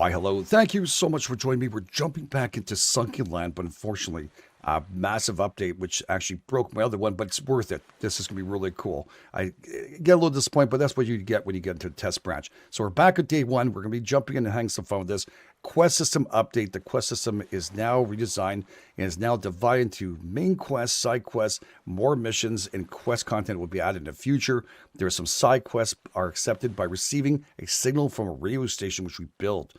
Why, hello. Thank you so much for joining me. We're jumping back into Sunkenland, but unfortunately, a massive update, which actually broke my other one, but it's worth it. This is going to be really cool. I get a little disappointed, but that's what you get when you get into the test branch. So we're back at day one. We're going to be jumping in and having some fun with this. Quest system update. The quest system is now redesigned and is now divided into main quests, side quests, more missions, and quest content will be added in the future. There are some side quests are accepted by receiving a signal from a radio station, which we build.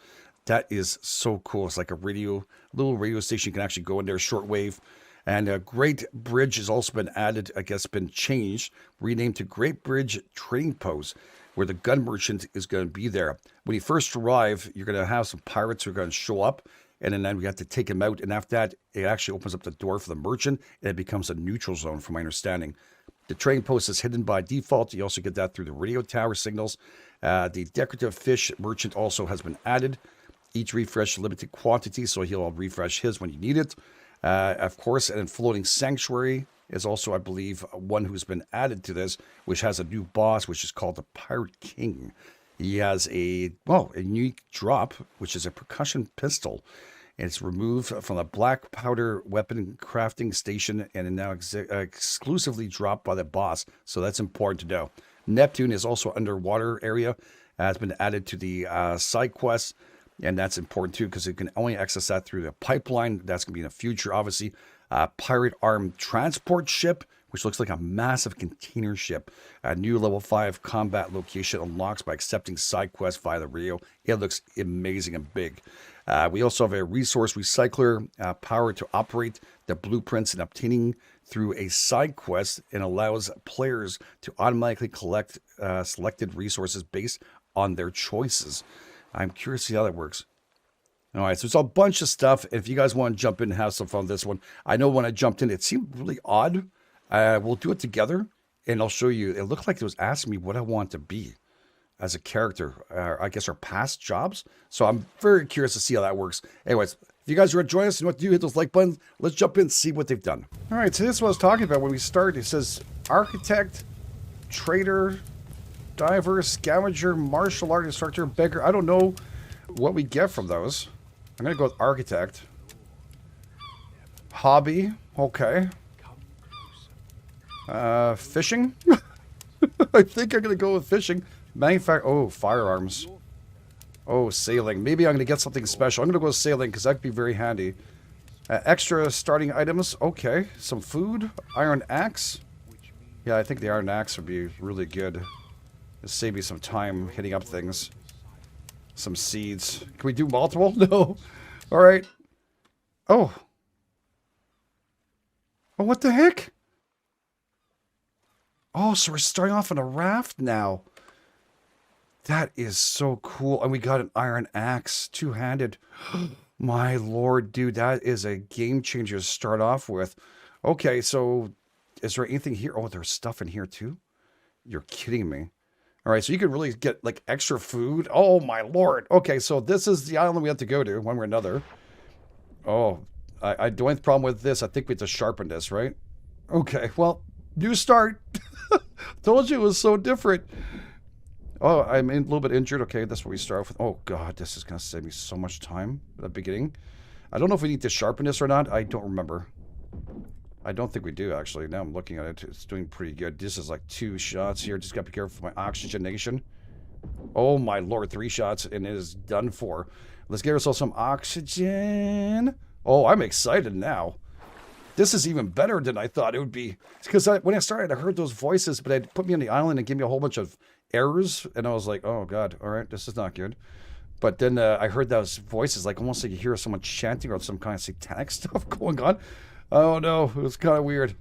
That is so cool. It's like a little radio station. You can actually go in there, shortwave. And a Great Bridge has also been added, I guess, been changed, renamed to Great Bridge Trading Post, where the gun merchant is going to be there. When you first arrive, you're going to have some pirates who are going to show up, and then we have to take them out. And after that, it actually opens up the door for the merchant, and it becomes a neutral zone, from my understanding. The trading post is hidden by default. You also get that through the radio tower signals. The decorative fish merchant also has been added. Each refresh limited quantity, so he'll refresh his when you need it. Of course, and then floating sanctuary is also, I believe, one who's been added to this, which has a new boss, which is called the Pirate King. He has a unique drop, which is a percussion pistol. And it's removed from the black powder weapon crafting station and now exclusively dropped by the boss. So that's important to know. Neptune is also underwater area, has been added to the side quests. And that's important too, because you can only access that through the pipeline. That's going to be in the future, obviously. Pirate armed transport ship, which looks like a massive container ship. A new level 5 combat location unlocks by accepting side quests via the radio. It looks amazing and big. We also have a resource recycler power to operate the blueprints and obtaining through a side quest, and allows players to automatically collect selected resources based on their choices. I'm curious to see how that works. All right, so it's a bunch of stuff. If you guys want to jump in and have some fun with this one, I know when I jumped in, it seemed really odd. We'll do it together, and I'll show you. It looked like it was asking me what I want to be as a character, I guess our past jobs. So I'm very curious to see how that works. Anyways, if you guys are enjoying us and what to do, hit those like buttons. Let's jump in and see what they've done. All right, so this is what I was talking about when we started. It says architect, trader, diver, scavenger, martial art instructor, beggar. I don't know what we get from those. I'm going to go with architect. Hobby. Okay. Fishing. I think I'm going to go with fishing. Oh, firearms. Oh, sailing. Maybe I'm going to get something special. I'm going to go with sailing because that could be very handy. Extra starting items. Okay. Some food. Iron axe. Yeah, I think the iron axe would be really good. Just save me some time hitting up things. Some seeds. Can we do multiple? No. All right. Oh. Oh, what the heck? Oh, so we're starting off on a raft now. That is so cool. And we got an iron axe, two-handed. My lord, dude, that is a game changer to start off with. Okay, so is there anything here? Oh, there's stuff in here too? You're kidding me. All right, so you could really get, like, extra food. Oh, my lord. Okay, so this is the island we have to go to, one way or another. Oh, I don't have a problem with this. I think we have to sharpen this, right? Okay, well, new start. Told you it was so different. Oh, I'm a little bit injured. Okay, that's what we start with. Oh, God, this is going to save me so much time at the beginning. I don't know if we need to sharpen this or not. I don't remember. I don't think we do, actually. Now I'm looking at it. It's doing pretty good. This is like 2 shots here. Just got to be careful for my oxygenation. Oh, my lord. 3 shots, and it is done for. Let's get ourselves some oxygen. Oh, I'm excited now. This is even better than I thought it would be. Because when I started, I heard those voices, but they put me on the island and gave me a whole bunch of errors. And I was like, oh, God. All right, this is not good. But then I heard those voices, like almost like you hear someone chanting or some kind of satanic stuff going on. Oh no, it was kind of weird.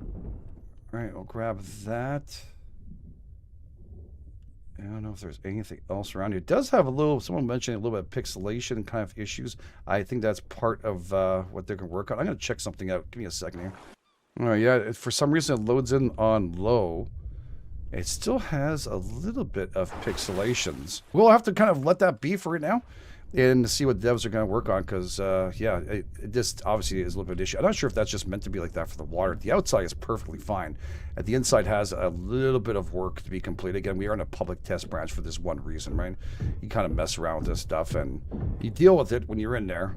All right, I'll grab that. I don't know if there's anything else around here. It does have a little, someone mentioned a little bit of pixelation kind of issues. I think that's part of what they're going to work on. I'm going to check something out. Give me a second here. All right, yeah, for some reason it loads in on low. It still has a little bit of pixelations. We'll have to kind of let that be for right now. and to see what devs are going to work on, because yeah, it just obviously is a little bit of an issue. I'm not sure if that's just meant to be like that for the water. The outside is perfectly fine, and the inside has a little bit of work to be completed. Again, we are in a public test branch for this one reason, right? You kind of mess around with this stuff and you deal with it when you're in there.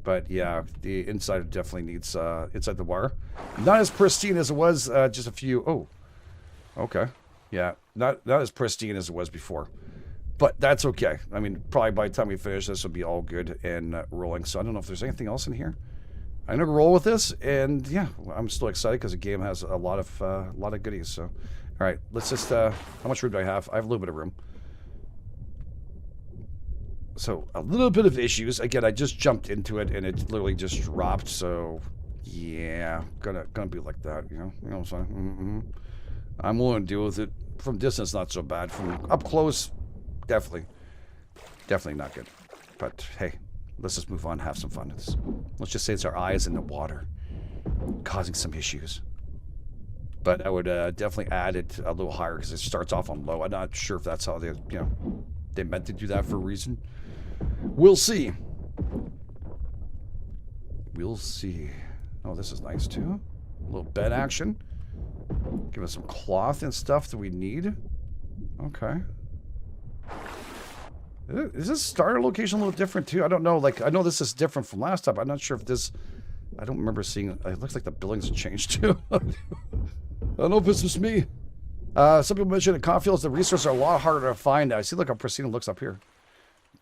But yeah, the inside definitely needs inside the wire, not as pristine as it was just a few. Oh, okay, yeah, not as pristine as it was before. But that's okay. I mean, probably by the time we finish this, will be all good and rolling. So I don't know if there's anything else in here. I'm gonna roll with this, and yeah, I'm still excited because the game has a lot of goodies. So, all right, let's just. How much room do I have? I have a little bit of room. So a little bit of issues. Again, I just jumped into it, and it literally just dropped. So yeah, gonna be like that. You know what I'm saying? I'm willing to deal with it. From distance, not so bad. From up close. Definitely not good. But hey, let's just move on, have some fun. Let's just say it's our eyes in the water causing some issues. But I would definitely add it a little higher because it starts off on low. I'm not sure if that's how they meant to do that for a reason. We'll see. We'll see. Oh, this is nice too. A little bed action. Give us some cloth and stuff that we need. Okay. Is this starter location a little different too? I don't know. Like, I know this is different from last time. I'm not sure if this... I don't remember seeing... It looks like the buildings have changed too. I don't know if it's just me. Some people mentioned at Confields the resources are a lot harder to find. I see, look how pristine it looks up here.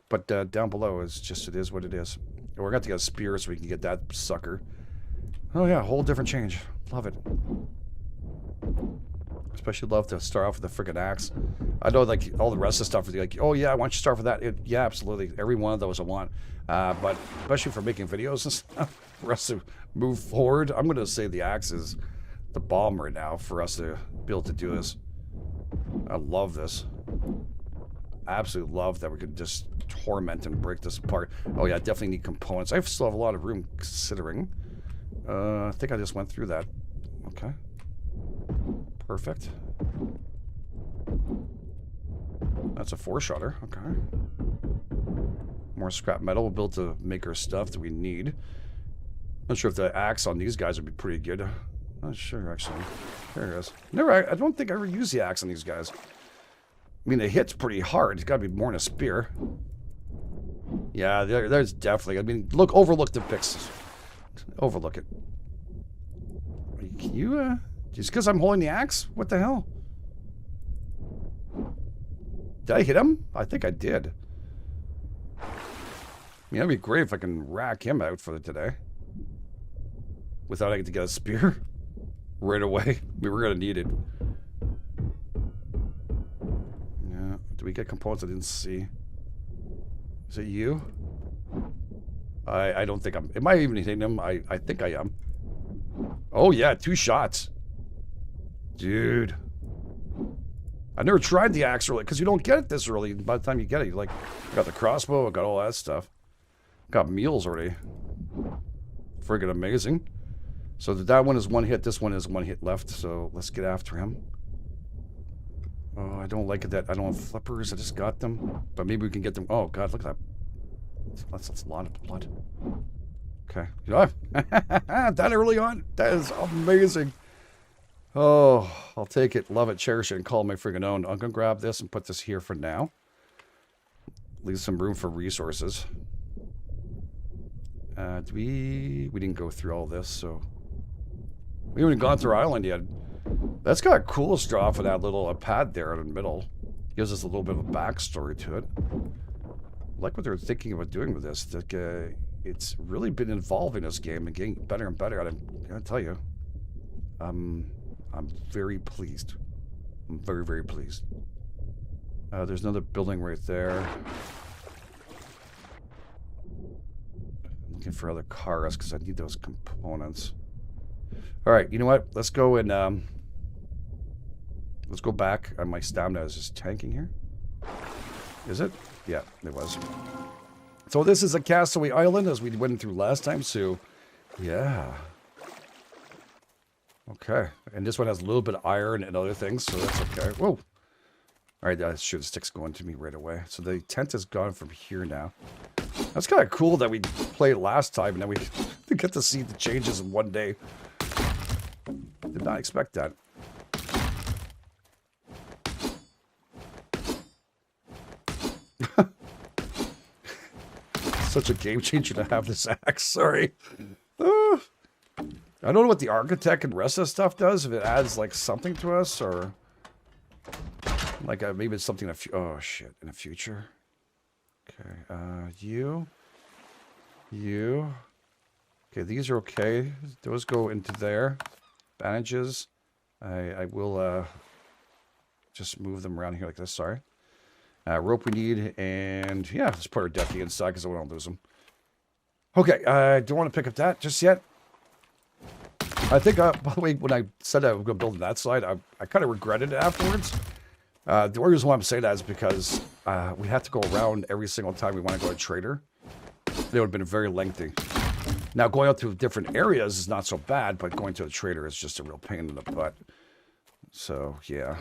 But down below is just... It is what it is. We're going to have to get a spear so we can get that sucker. Oh yeah, whole different change. Love it. Especially love to start off with a freaking axe. I know, like, all the rest of the stuff, like, oh yeah, I want you to start with that. Yeah, absolutely. Every one of those I want. But especially for making videos and stuff, for us to move forward, I'm going to say the axe is the bomb right now for us to be able to do this. I love this. Absolutely love that we could just torment and break this apart. Oh yeah, definitely need components. I still have a lot of room considering. I think I just went through that. Okay. Perfect. That's a 4-shotter. Okay. More scrap metal. We'll build to make our stuff that we need. Not sure if the axe on these guys would be pretty good. Not sure, actually. There it is. I don't think I ever used the axe on these guys. I mean, it hits pretty hard. It's got to be more than a spear. Yeah, there's definitely... I mean, overlook the pixels. Overlook it. Can you, just because I'm holding the axe? What the hell? Did I hit him? I think I did. I mean, that'd be great if I can rack him out for today. Without having to get a spear. Right away. We were going to need it. Yeah. Do we get components I didn't see? Is it you? I don't think I'm... Am I even hitting him? I think I am. Oh, yeah. 2 shots. Dude. I never tried the axe early, because you don't get it this early. By the time you get it, you like, got the crossbow, got all that stuff. Got meals already. Friggin' amazing. So that one is 1 hit, this one is 1 hit left, so let's get after him. Oh, I don't like it that I don't have flippers, I just got them. But maybe we can get them. Oh, God, look at that. That's a lot of blood. Okay. That early on? That is amazing. Oh, I'll take it, love it, cherish it, and call it my friggin' own. I'm gonna grab this and put this here for now. Leave some room for resources. We didn't go through all this, so... We haven't gone through our island yet. That's got a cool straw for that little pad there in the middle. Gives us a little bit of a backstory to it. I like what they're thinking about doing with this. Like, it's really been evolving this game and getting better and better. I gotta tell you, I'm very pleased. I'm very, very pleased. There's another building right there. I'm looking for other cars because I need those components. All right, you know what? Let's go and let's go back. My stamina is just tanking here. Is it? Yeah, it was. So this is a castaway island as we went through last time. So, yeah. Okay, and this one has a little bit of iron and other things, so that's okay. Whoa. All right, sure, the stick's going to me right away. So the tent is gone from here now. That's kind of cool that we played last time, and then we get to see the changes in one day. Did not expect that. Such a game changer to have this axe. Sorry. I don't know what the architect and rest of the stuff does. If it adds like something to us, or like maybe it's something in oh shit, in the future. Okay, you. Okay, these are okay. Those go into there. Bandages. I will just move them around here like this. Sorry. Rope we need, and yeah, let's put our deputy inside because I want to lose him. Okay, I don't want to pick up that just yet. I think, by the way, when I said I was going to build on that side, I kind of regretted it afterwards. The only reason why I'm saying that is because we had to go around every single time we want to go to a trader. It would have been very lengthy. Now, going out to different areas is not so bad, but going to a trader is just a real pain in the butt. So, yeah.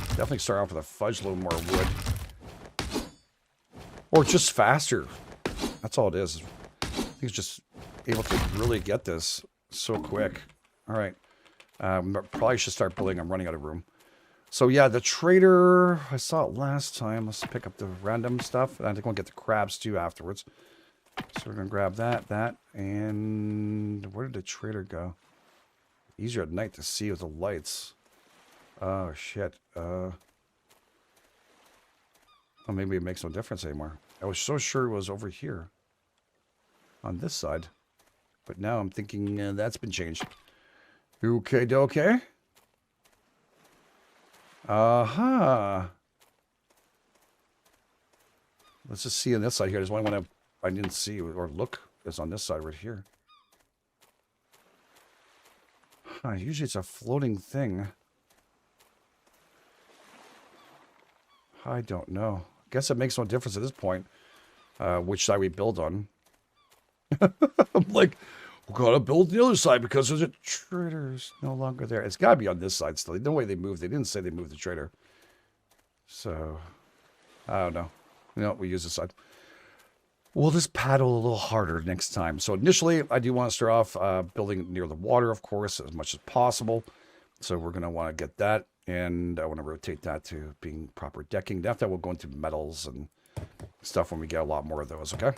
Definitely start off with a fudge load more wood. Or just faster. That's all it is. I think it's just able to really get this so quick. All right. Probably should start building. I'm running out of room. So yeah, the trader, I saw it last time. Let's pick up the random stuff. And I think we'll get the crabs too afterwards. So we're going to grab that. And where did the trader go? Easier at night to see with the lights. Oh, shit. Oh, maybe it makes no difference anymore. I was so sure it was over here. On this side. But now I'm thinking that's been changed. Okay, okay. Let's just see on this side here. There's one I didn't see or look. It's on this side right here. Usually it's a floating thing. I don't know. Guess it makes no difference at this point. Which side we build on. I'm like, we're going to build the other side because there's a trader's no longer there. It's got to be on this side still. No way they moved. They didn't say they moved the trader. So, I don't know. No, we use this side. We'll just paddle a little harder next time. So initially, I do want to start off building near the water, of course, as much as possible. So we're going to want to get that. And I want to rotate that to being proper decking. After that, we'll go into metals and stuff when we get a lot more of those, okay?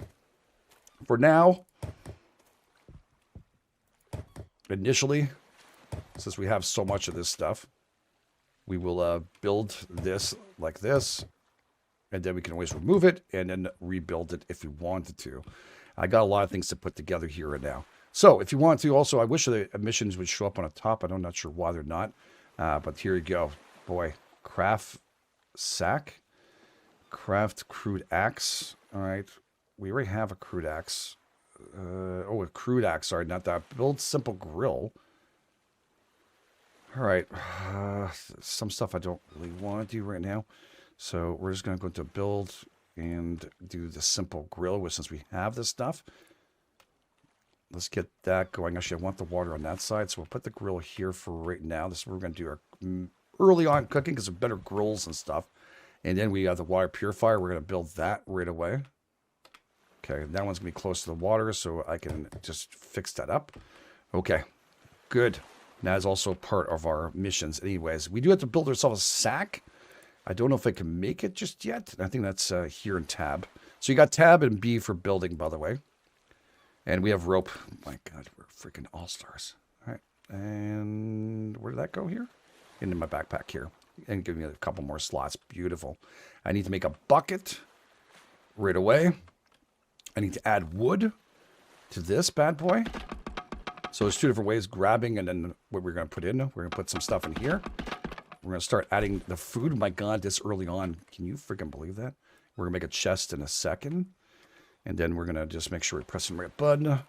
For now, initially, since we have so much of this stuff, we will build this like this. And then we can always remove it and then rebuild it if we wanted to. I got a lot of things to put together here and now. So if you want to, also, I wish the emissions would show up on the top. I'm not sure why they're not. But here you go. Boy, craft sack, craft crude axe. All right. We already have a crude axe. A crude axe. Sorry, not that. Build simple grill. All right. Some stuff I don't really want to do right now. So we're just going to go to build and do the simple grill since we have this stuff. Let's get that going. Actually, I want the water on that side. So we'll put the grill here for right now. This is what we're going to do our early on cooking because of better grills and stuff. And then we have the water purifier. We're going to build that right away. Okay, that one's going to be close to the water, so I can just fix that up. Okay, good. That is also part of our missions anyways. We do have to build ourselves a sack. I don't know if I can make it just yet. I think that's here in tab. So you got tab and B for building, by the way. And we have rope. My God, we're freaking all-stars. All right. And where did that go here? Into my backpack here. And give me a couple more slots. Beautiful. I need to make a bucket right away. I need to add wood to this bad boy. So there's two different ways, grabbing and then what we're going to put in. We're going to put some stuff in here. We're going to start adding the food. My God, this early on. Can you freaking believe that? We're going to make a chest in a second. And then we're going to just make sure we press the right button.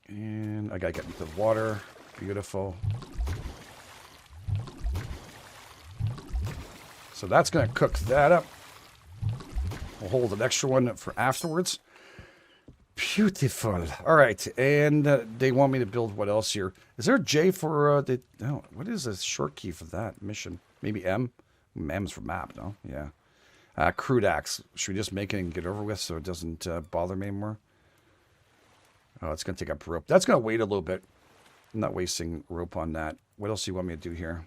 And I got to get into the water. Beautiful. So that's going to cook that up. We'll hold an extra one for afterwards. Beautiful. All right, and they want me to build what else here? Is there a J for the? No, what is a short key for that mission? Maybe M. M's for map. No, yeah. Crude axe. Should we just make it and get over with so it doesn't bother me anymore? Oh, it's gonna take up rope. That's gonna wait a little bit. I'm not wasting rope on that. What else do you want me to do here?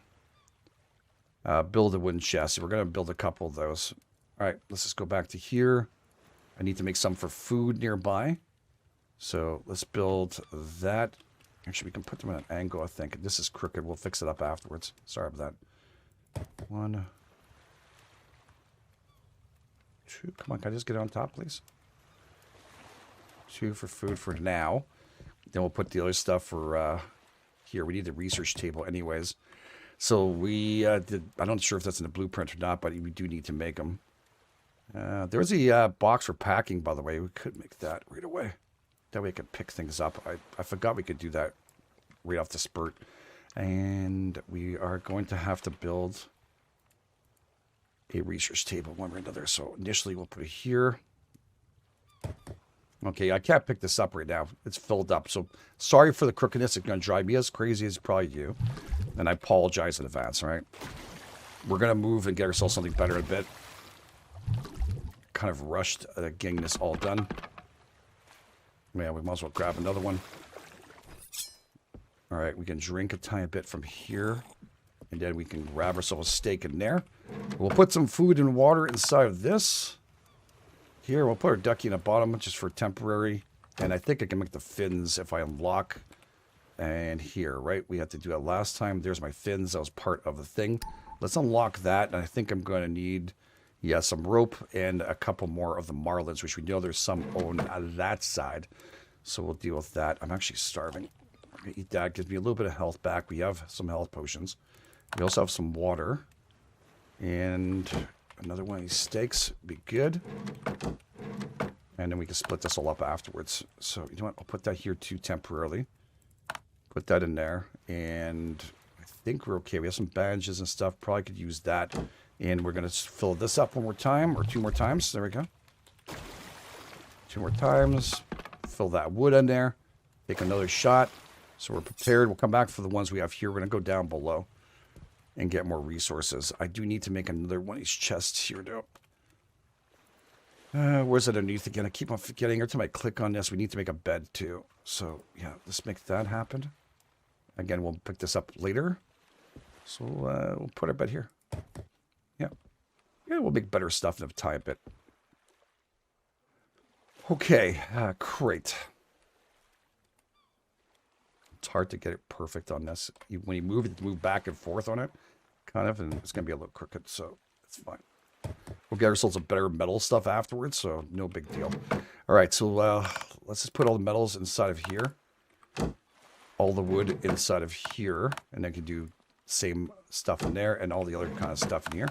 Build a wooden chest. We're gonna build a couple of those. All right, let's just go back to here. I need to make some for food nearby. So let's build that. Actually, we can put them at an angle, I think. This is crooked. We'll fix it up afterwards. Sorry about that. 1, 2. Come on, can I just get on top, please? 2 for food for now. Then we'll put the other stuff for here. We need the research table anyways. So we did. I'm not sure if that's in the blueprint or not, but we do need to make them. There's a box for packing, by the way. We could make that right away. That way I could pick things up. I forgot we could do that right off the spurt. And we are going to have to build a research table one way or another. So initially we'll put it here. Okay, I can't pick this up right now. It's filled up. So sorry for the crookedness. It's going to drive me as crazy as probably you. And I apologize in advance, all right? We're going to move and get ourselves something better in a bit. Kind of rushed getting this all done. Yeah, we might as well grab another one. All right, we can drink a tiny bit from here. And then we can grab ourselves a steak in there. We'll put some food and water inside of this. Here, we'll put our ducky in the bottom just for temporary. And I think I can make the fins if I unlock. And here, right? We had to do it last time. There's my fins. That was part of the thing. Let's unlock that. And I think I'm going to need... yeah, some rope and a couple more of the marlins, which we know there's some on that side. So we'll deal with that. I'm actually starving. I'm going to eat that. Gives me a little bit of health back. We have some health potions. We also have some water. And another one of these steaks would be good. And then we can split this all up afterwards. So, you know what? I'll put that here too temporarily. Put that in there. And I think we're okay. We have some bandages and stuff. Probably could use that. And we're going to fill this up one more time, or 2 more times. There we go. 2 more times. Fill that wood in there. Take another shot. So we're prepared. We'll come back for the ones we have here. We're going to go down below and get more resources. I do need to make another one of these chests here, though. Where's it underneath again? I keep on forgetting. Every time I click on this, we need to make a bed, too. So, yeah, let's make that happen. Again, we'll pick this up later. So we'll put our bed here. Yeah, we'll make better stuff in a tiny bit. Okay, great. It's hard to get it perfect on this. When you move it, move back and forth on it, kind of, and it's going to be a little crooked, so it's fine. We'll get ourselves a better metal stuff afterwards, so no big deal. All right, so let's just put all the metals inside of here. All the wood inside of here, and then you can do same stuff in there and all the other kind of stuff in here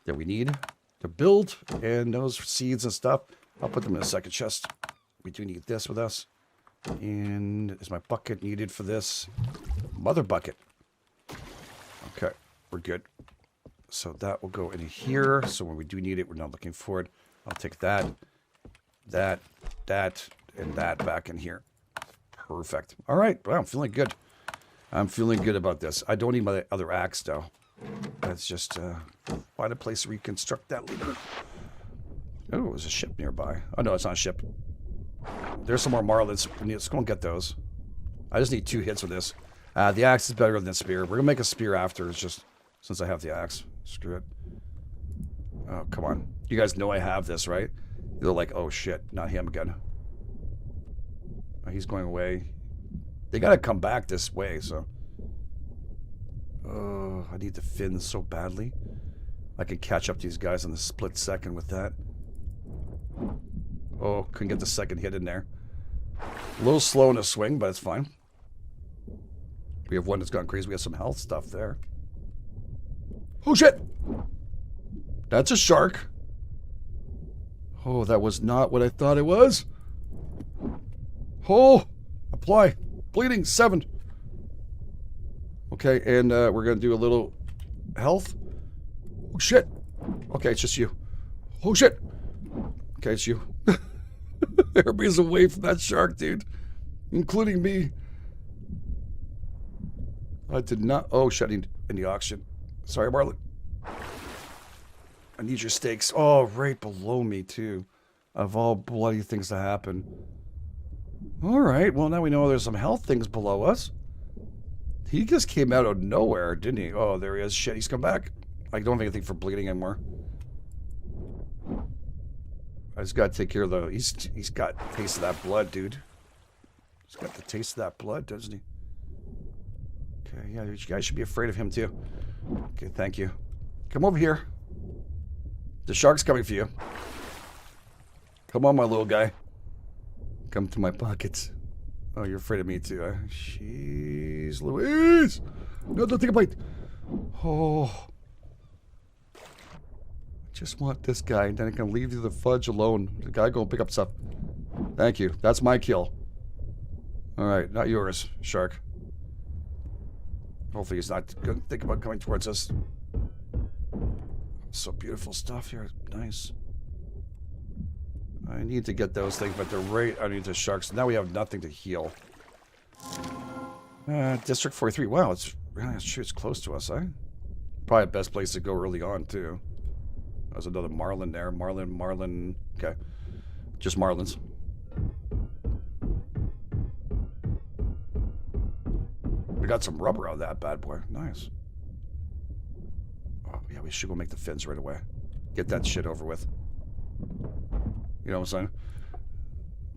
that we need to build. And those seeds and stuff, I'll put them in a second chest. We do need this with us. And is my bucket needed for this? Mother bucket. Okay, we're good. So that will go in here. So when we do need it, we're not looking for it. I'll take that, and that back in here. Perfect. All right, well, I'm feeling good. I'm feeling good about this. I don't need my other axe, though. Let's just find a place to reconstruct that later. Oh, there's a ship nearby. Oh, no, it's not a ship. There's some more marlins. Let's go and get those. I just need 2 hits with this. The axe is better than the spear. We're going to make a spear after. It's just since I have the axe. Screw it. Oh, come on. You guys know I have this, right? They're like, oh, shit. Not him again. Oh, he's going away. They got to come back this way, so... oh, I need the fins so badly. I can catch up to these guys in a split second with that. Oh, couldn't get the second hit in there. A little slow in the swing, but it's fine. We have one that's gone crazy. We have some health stuff there. Oh, shit! That's a shark. Oh, that was not what I thought it was. Oh, apply. Bleeding, 7. Okay, and we're going to do a little health. Oh, shit. Okay, it's just you. Oh, shit. Okay, it's you. Everybody's away from that shark, dude. Including me. I did not... Oh, shit, I need oxygen. Sorry, Marlon. I need your steaks. Oh, right below me, too. Of all bloody things to happen. Alright, well, now we know there's some health things below us. He just came out of nowhere, didn't he? Oh, there he is. Shit, he's come back. I don't have anything for bleeding anymore. I just gotta take care of the... He's got a taste of that blood, dude. He's got the taste of that blood, doesn't he? Okay, yeah, you guys should be afraid of him, too. Okay, thank you. Come over here. The shark's coming for you. Come on, my little guy. Come to my pockets. Oh, you're afraid of me, too, huh? Jeez Louise! No, don't take a bite. Oh... Just want this guy, and then I can leave you the fudge alone. The guy go and pick up stuff. Thank you. That's my kill. Alright, not yours, shark. Hopefully he's not going to think about coming towards us. So beautiful stuff here. Nice. I need to get those things, but they're right underneath the sharks. Now we have nothing to heal. District 43. Wow, it's close to us, eh? Probably the best place to go early on, too. There's another marlin there. Marlin. Okay. Just marlins. We got some rubber out of that bad boy. Nice. Oh, yeah, we should go make the fins right away. Get that shit over with. You know what I'm saying?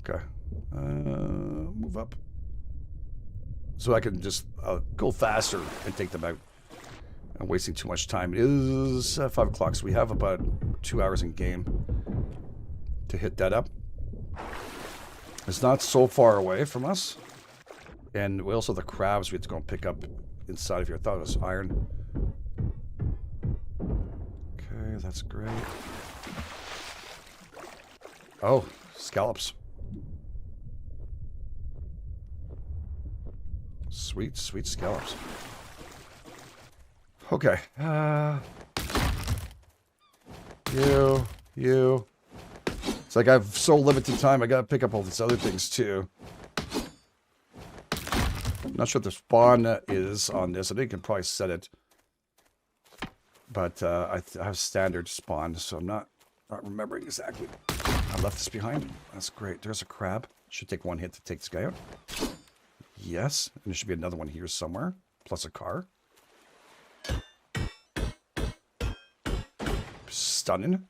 Okay. Move up. So I can just go faster and take them out. I'm wasting too much time. It is 5 o'clock, so we have about 2 hours in game to hit that up. It's not so far away from us. And we also have the crabs we have to go and pick up inside of here. I thought it was iron. Okay, that's great. Oh, scallops. Sweet, sweet scallops. Okay. You. It's like I have so limited time, I gotta pick up all these other things too. I'm not sure what the spawn is on this. I think you can probably set it. But I have standard spawn, so I'm not remembering exactly. I left this behind. That's great. There's a crab. Should take one hit to take this guy out. Yes. And there should be another one here somewhere. Plus a car. Stunning.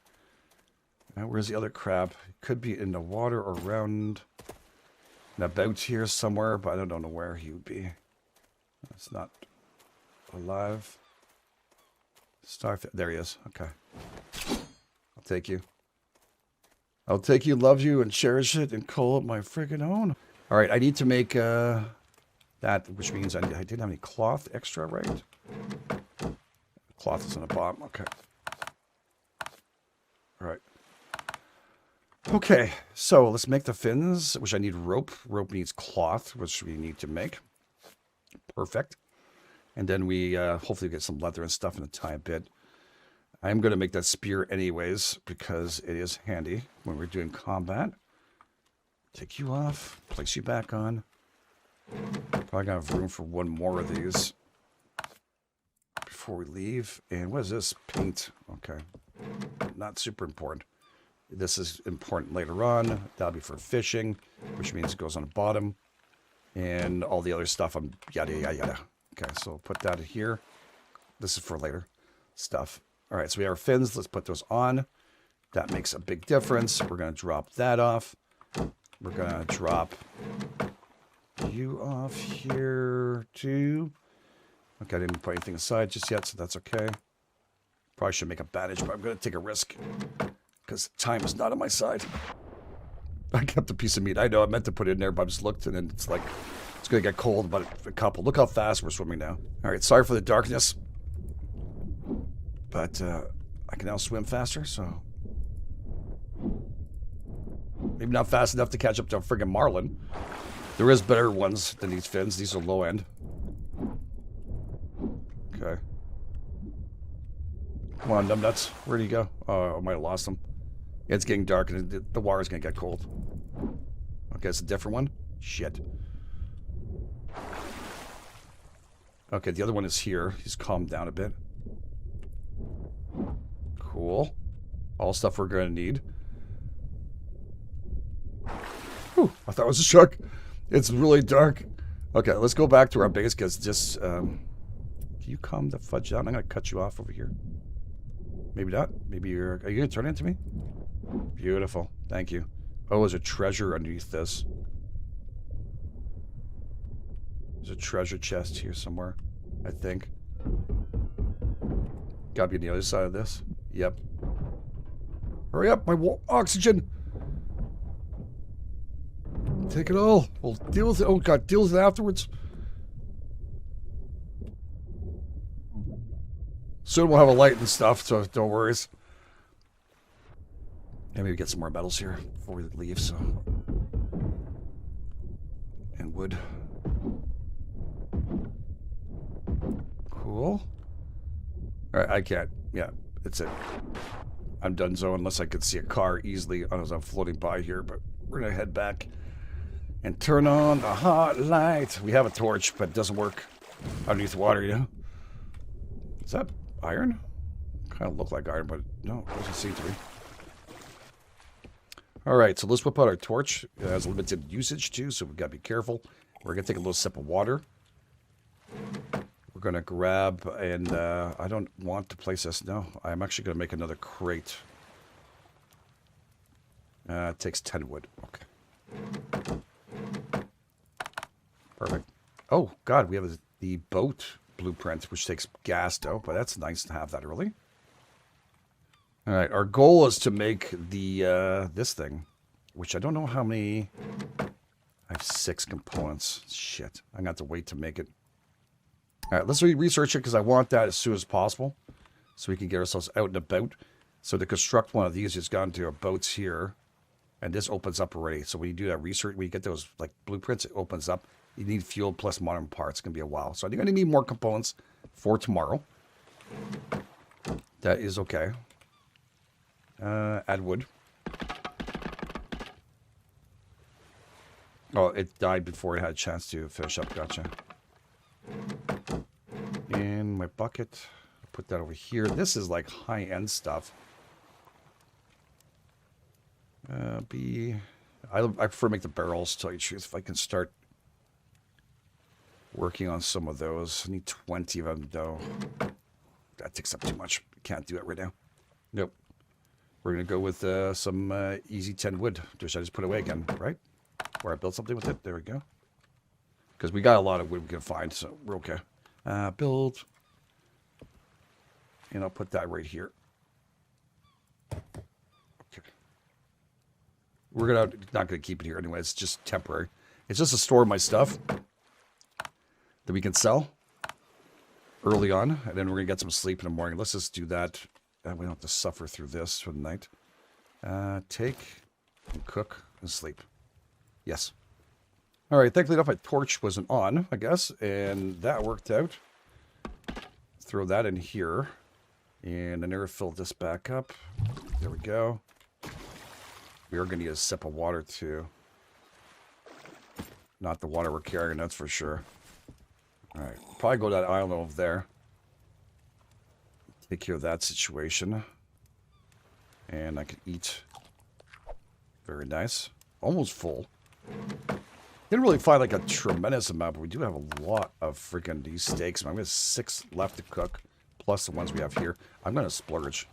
Now, where's the other crab? It could be in the water or around and about here somewhere, but I don't know where he would be. It's not alive. Starfish. There he is. Okay. I'll take you. I'll take you, love you, and cherish it, and call it my friggin' own. All right, I need to make that, which means I didn't have any cloth extra, right? Cloth is in the bottom. Okay. All right. Okay, so let's make the fins, which I need rope. Rope needs cloth, which we need to make. Perfect. And then we hopefully get some leather and stuff in a tiny bit. I'm going to make that spear anyways, because it is handy when we're doing combat. Take you off, place you back on. Probably going to have room for one more of these before we leave. And what is this? Paint. Okay. Not super important. This is important later on. That'll be for fishing, which means it goes on the bottom. And all the other stuff, yada, yada, yada. Okay, so put that here. This is for later stuff. All right, so we have our fins. Let's put those on. That makes a big difference. We're going to drop that off. We're going to drop you off here, too. Okay, I didn't put anything aside just yet, so that's okay. Probably should make a bandage, but I'm going to take a risk because time is not on my side. I kept a piece of meat. I know I meant to put it in there, but I just looked, and then it's like, it's going to get cold about a couple. Look how fast we're swimming now. All right, sorry for the darkness. But I can now swim faster, so... Maybe not fast enough to catch up to a friggin' marlin. There is better ones than these fins. These are low end. Okay. Come on, numbnuts. Where'd he go? Oh, I might have lost him. Yeah, it's getting dark and the water's gonna get cold. Okay, it's a different one. Shit. Okay, the other one is here. He's calmed down a bit. Cool. All stuff we're going to need. Whew, I thought it was a shark. It's really dark. Okay, let's go back to our base because just... can you calm the fudge down? I'm going to cut you off over here. Maybe not. Maybe you're... Are you going to turn into me? Beautiful. Thank you. Oh, there's a treasure underneath this. There's a treasure chest here somewhere, I think. Gotta be on the other side of this. Yep. Hurry up, my oxygen! Take it all. We'll deal with it. Oh god, deal with it afterwards. Soon we'll have a light and stuff, so don't worry. And maybe get some more metals here before we leave, so. And wood. Cool. Alright, I can't. Yeah, it's it. I'm done so unless I could see a car easily as I'm floating by here, but we're gonna head back and turn on the hot light. We have a torch, but it doesn't work underneath water, you know? Is that iron? Kind of look like iron, but no, it doesn't seem to be. Alright, so let's whip out our torch. It has limited usage too, so we've got to be careful. We're going to take a little sip of water. We're going to grab, and I don't want to place this. No, I'm actually going to make another crate. It takes 10 wood. Okay. Perfect. Oh, God, we have the boat blueprint, which takes gas, though, but that's nice to have that early. All right, our goal is to make the this thing, which I don't know how many. I have 6 components. Shit, I'm gonna have to wait to make it. All right, let's research it because I want that as soon as possible, so we can get ourselves out and about. So to construct one of these, just gone to our boats here, and this opens up already. So when you do that research, when you get those like blueprints, it opens up. You need fuel plus modern parts. It's gonna be a while. So I think I'm gonna need more components for tomorrow. That is okay. Add wood. Oh, it died before it had a chance to finish up. Gotcha. In my bucket. Put that over here. This is like high-end stuff. I prefer to make the barrels, to tell you the truth. If I can start working on some of those. I need 20 of them, though. That takes up too much. Can't do it right now. Nope. We're going to go with some easy 10 wood, which I just put away again, right? Where I built something with it. There we go. Because we got a lot of wood we can find, so we're okay. Build. And I'll put that right here. Okay. We're not going to keep it here anyway. It's just temporary. It's just to store my stuff that we can sell early on. And then we're going to get some sleep in the morning. Let's just do that. We don't have to suffer through this for the night. Take and cook and sleep. Yes. All right. Thankfully enough, my torch wasn't on, I guess, and that worked out. Throw that in here, and then never fill this back up. There we go. We are going to need a sip of water too. Not the water we're carrying, that's for sure. All right. Probably go to that island over there. Take care of that situation. And I can eat. Very nice. Almost full. Didn't really find like a tremendous amount, but we do have a lot of freaking these steaks. I'm going to 6 left to cook, plus the ones we have here. I'm going to splurge.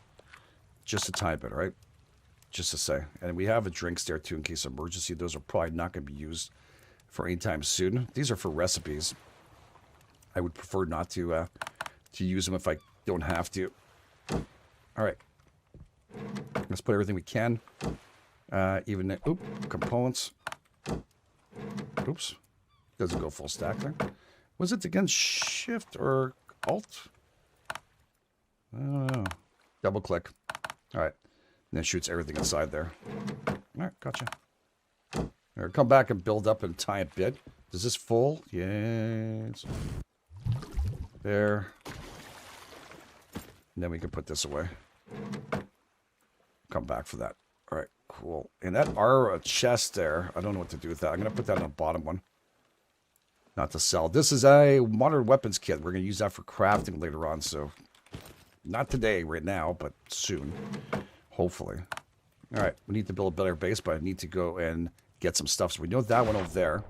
Just a tiny bit, right? Just to say. And we have a drinks there too in case of emergency. Those are probably not going to be used for any time soon. These are for recipes. I would prefer not to use them if I don't have to. All right. Let's put everything we can. Even components. Oops. Doesn't go full stack there. Was it against Shift or Alt? I don't know. Double click. All right. And then shoots everything inside there. All right. Gotcha. All right, come back and build up in a tiny bit. Is this full? Yes. There. And then we can put this away. Come back for that. All right, cool. And that our chest there, I don't know what to do with that. I'm going to put that on the bottom one. Not to sell. This is a modern weapons kit. We're going to use that for crafting later on, so not today, right now, but soon. Hopefully. All right, we need to build a better base, but I need to go and get some stuff. So we know that one over there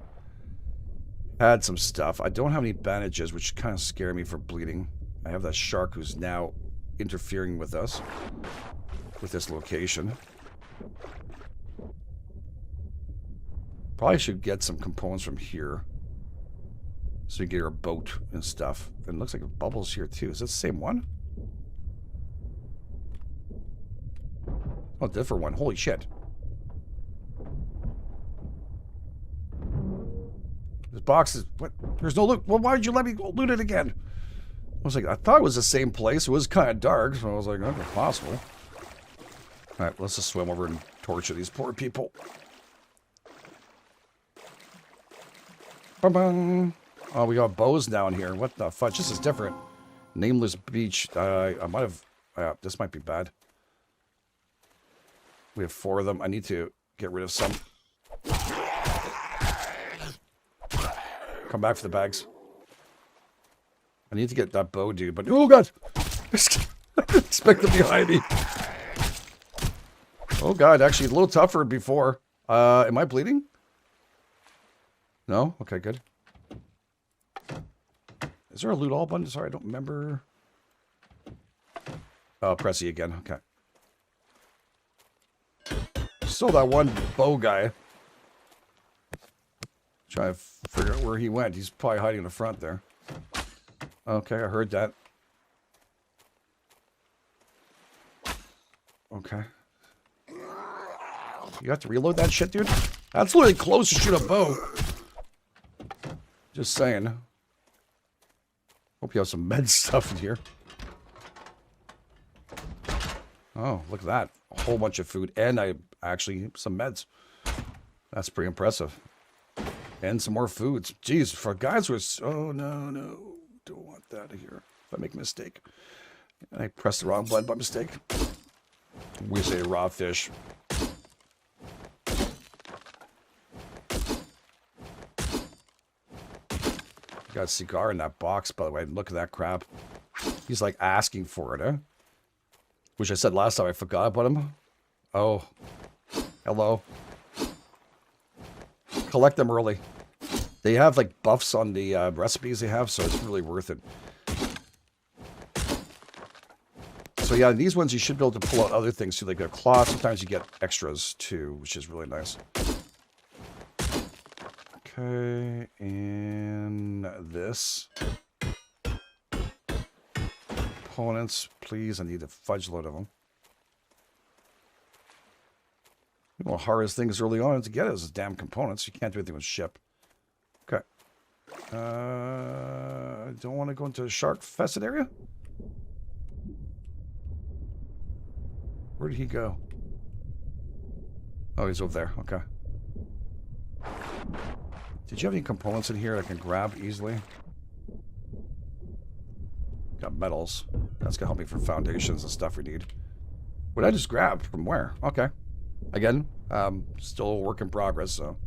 had some stuff. I don't have any bandages, which kind of scare me for bleeding. I have that shark who's now interfering with us, with this location. Probably should get some components from here, so we get our boat and stuff. And it looks like bubbles here too. Is that the same one? Oh, different one. Holy shit. This box is... What? There's no loot. Well, why did you let me go loot it again? I was like, I thought it was the same place. It was kind of dark, so I was like, okay, possible. Alright, let's just swim over and torture these poor people. Bum-bum. Oh, we got bows down here. What the fudge? This is different. Nameless beach. I might have... this might be bad. We have 4 of them. I need to get rid of some. Come back for the bags. I need to get that bow, dude. But oh god, expect them behind me. Oh god, actually a little tougher than before. Am I bleeding? No. Okay, good. Is there a loot all button? Sorry, I don't remember. Oh, press E again. Okay. Still that one bow guy. Trying to figure out where he went. He's probably hiding in the front there. Okay, I heard that. Okay. You have to reload that shit, dude? That's literally close to shoot a bow. Just saying. Hope you have some med stuff in here. Oh, look at that. A whole bunch of food. And actually some meds. That's pretty impressive. And some more foods. Jeez, for guys who are... Oh, no. Don't want that here. If I make a mistake. I pressed the wrong button by mistake. We say raw fish. Got a cigar in that box, by the way. Look at that crap. He's like asking for it, eh? Which I said last time I forgot about him. Oh. Hello. Collect them early. They have like buffs on the recipes they have, so it's really worth it. So yeah, these ones you should be able to pull out other things too, like a cloth. Sometimes you get extras too, which is really nice. Okay, and this. Components, please. I need a fudge load of them. One of the hardest things early on to get is the damn components. You can't do anything with ship. Okay. I don't want to go into the shark-fested area. Where did he go? Oh, he's over there. Okay. Did you have any components in here I can grab easily? Got metals. That's going to help me for foundations and stuff we need. What did I just grab? From where? Okay. Again, still a work in progress, so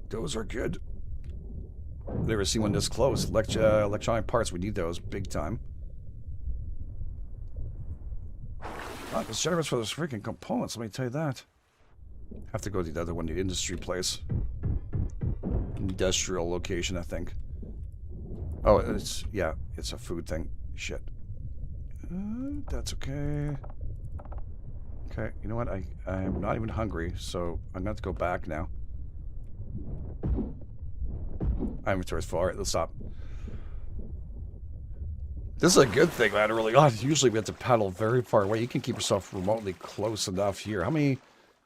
those are good. Never seen one this close. Electronic parts, we need those big time. Not as generous for those freaking components, let me tell you that. Have to go to the other one, the industry place. Industrial location, I think. Oh, it's a food thing. Shit. That's okay. Okay, you know what? I'm not even hungry, so I'm going to have to go back now. My inventory's full. Alright, let's stop. This is a good thing, man, early on. Usually we have to paddle very far away. You can keep yourself remotely close enough here. How many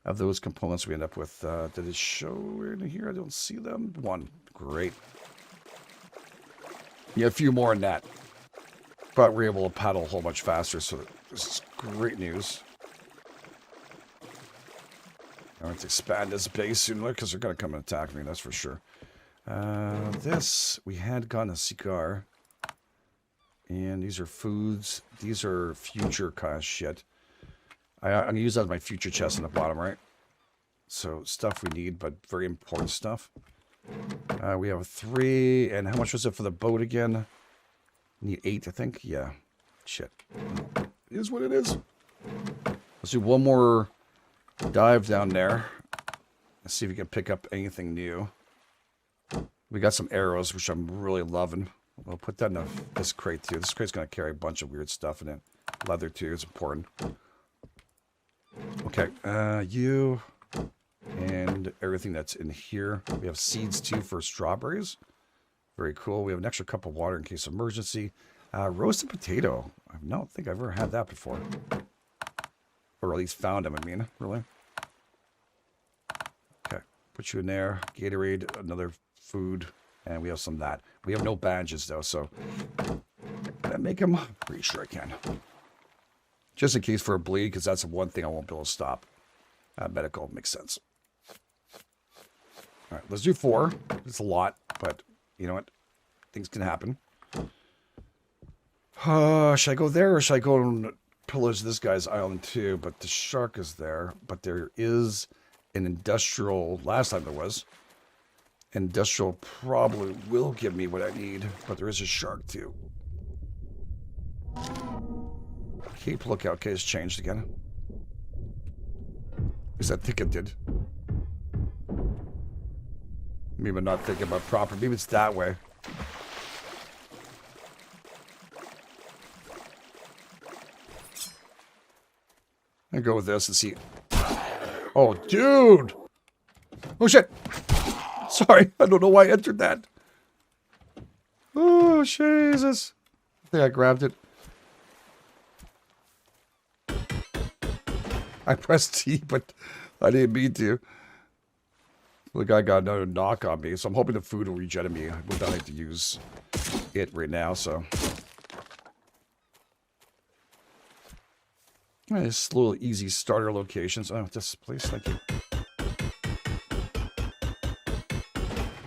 of those components we end up with? Did it show in here? I don't see them. 1. Great. Yeah, a few more than that. But we're able to paddle a whole bunch faster, so this is great news. I want to expand this base sooner because they're going to come and attack me, that's for sure. This, we had gotten a cigar. And these are foods. These are future kind of shit. I'm going to use that as my future chest on the bottom, right? So, stuff we need, but very important stuff. We have 3, and how much was it for the boat again? Need 8, I think. Yeah. Shit. It is what it is. Let's do one more dive down there. Let's see if we can pick up anything new. We got some arrows, which I'm really loving. We'll put that in this crate, too. This crate's going to carry a bunch of weird stuff in it. Leather, too, is important. Okay. You... and everything that's in here. We have seeds, too, for strawberries. Very cool. We have an extra cup of water in case of emergency. Roasted potato. I don't think I've ever had that before. Or at least found them, I mean. Really? Okay. Put you in there. Gatorade, another food. And we have some of that. We have no bandages, though, so... can I make them? Pretty sure I can. Just in case for a bleed, because that's the one thing I won't be able to stop. Medical makes sense. All right, let's do 4. It's a lot, but you know what? Things can happen. Should I go there or should I go and pillage this guy's island too? But the shark is there. But there is an industrial. Last time there was. Industrial probably will give me what I need. But there is a shark too. Keep lookout. Okay, it's changed again. At least I think it did. Maybe I'm not thinking about proper. Maybe it's that way. I'll go with this and see. Oh, dude! Oh, shit! Sorry, I don't know why I entered that. Oh, Jesus. I think I grabbed it. I pressed T, but I didn't mean to. The guy got another knock on me, so I'm hoping the food will regen me without having to use it right now, so. Nice little easy starter locations. Oh, this place, thank you.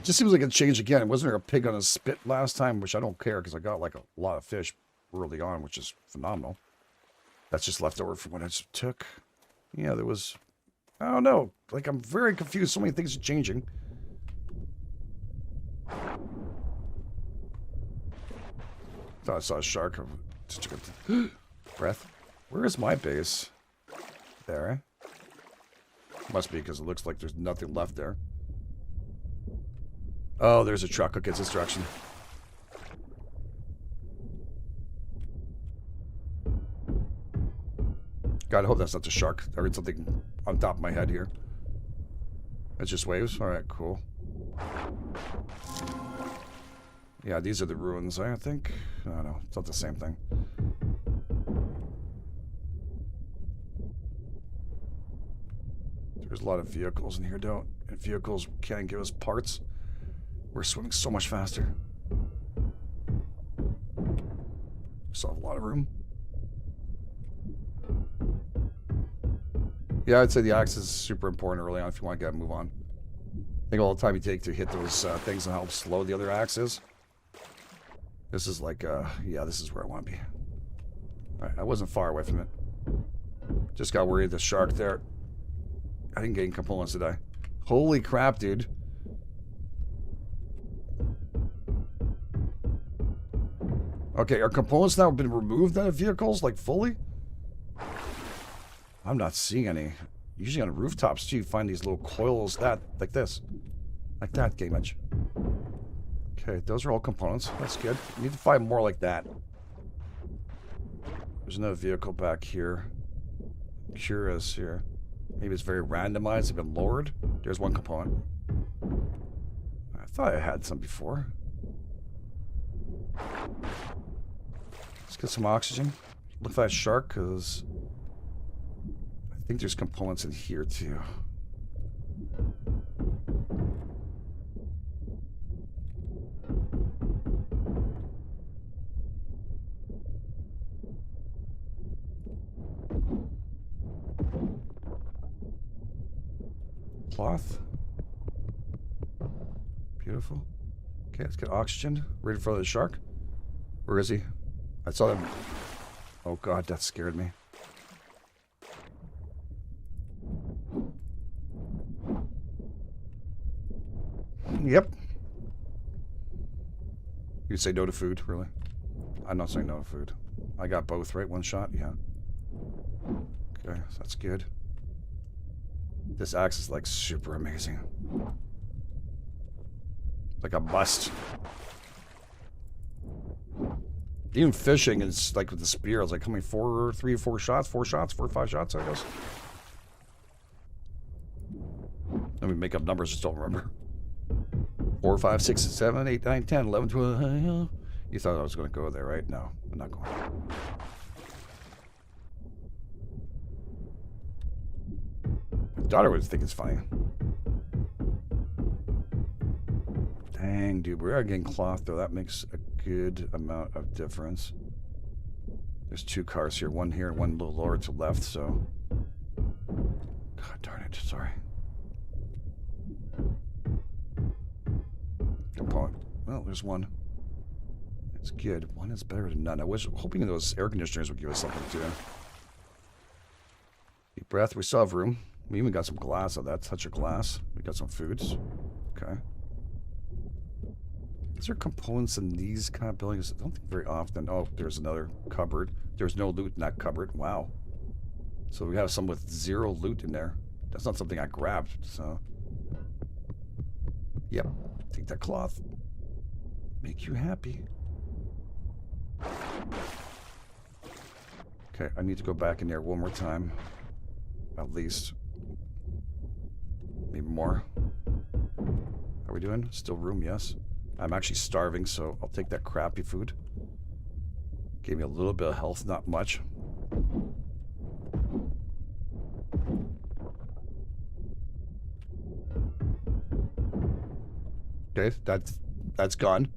Just seems like it changed again. Wasn't there a pig on a spit last time? Which I don't care, because I got like a lot of fish early on, which is phenomenal. That's just left over from what I just took. Yeah, there was... I don't know. Like, I'm very confused. So many things are changing. Thought I saw a shark. Such a good breath. Where is my base? There, eh? Must be because it looks like there's nothing left there. Oh, there's a truck. Okay, it's this direction. God, I hope that's not the shark. I heard something on top of my head here. It's just waves? Alright, cool. Yeah, these are the ruins, I think. I don't know. It's not the same thing. There's a lot of vehicles in here, don't. And vehicles can't give us parts. We're swimming so much faster. Still have a lot of room. Yeah, I'd say the axe is super important early on if you want to get a move on. Think all the time you take to hit those things and help slow the other axes. This is like, yeah, this is where I want to be. Alright, I wasn't far away from it. Just got worried the shark there. I didn't get any components, did I? Holy crap, dude. Okay, are components now been removed out of vehicles, like fully? I'm not seeing any. Usually on rooftops, too, you find these little coils like this. Like that, GameEdged. Okay, those are all components. That's good. We need to find more like that. There's another vehicle back here. Curious here. Maybe it's very randomized. It's been lowered. There's one component. I thought I had some before. Let's get some oxygen. Look for that shark, because I think there's components in here, too. Cloth. Beautiful. Okay, let's get oxygen. Right in front of the shark. Where is he? I saw him. Oh god, that scared me. Yep. You say no to food, really? I'm not saying no to food. I got both, right? One shot? Yeah. Okay, so that's good. This axe is, like, super amazing. Like a must. Even fishing is, like, with the spear, it's like, how many? 3 or 4 shots? 4 shots? 4 or 5 shots, I guess. Let me make up numbers, just don't remember. 4, 5, 6, 7, 8, 9, 10, 11, 12. You thought I was going to go there, right? No, I'm not going. My daughter would think it's funny. Dang, dude, we are getting cloth, though. That makes a good amount of difference. There's 2 cars here. One here and one a little lower to the left, so... God darn it, sorry. Component. Well, there's one. It's good. One is better than none. I was hoping those air conditioners would give us something too. Deep breath. We still have room. We even got some glass of that. Touch of glass. We got some foods. Okay. Is there components in these kind of buildings? I don't think very often. Oh, there's another cupboard. There's no loot in that cupboard. Wow. So we have some with 0 loot in there. That's not something I grabbed, so... Yep. Take that cloth. Make you happy. Okay, I need to go back in there one more time. At least. Maybe more. How are we doing? Still room, yes. I'm actually starving, so I'll take that crappy food. Gave me a little bit of health, not much. Okay, that's gone.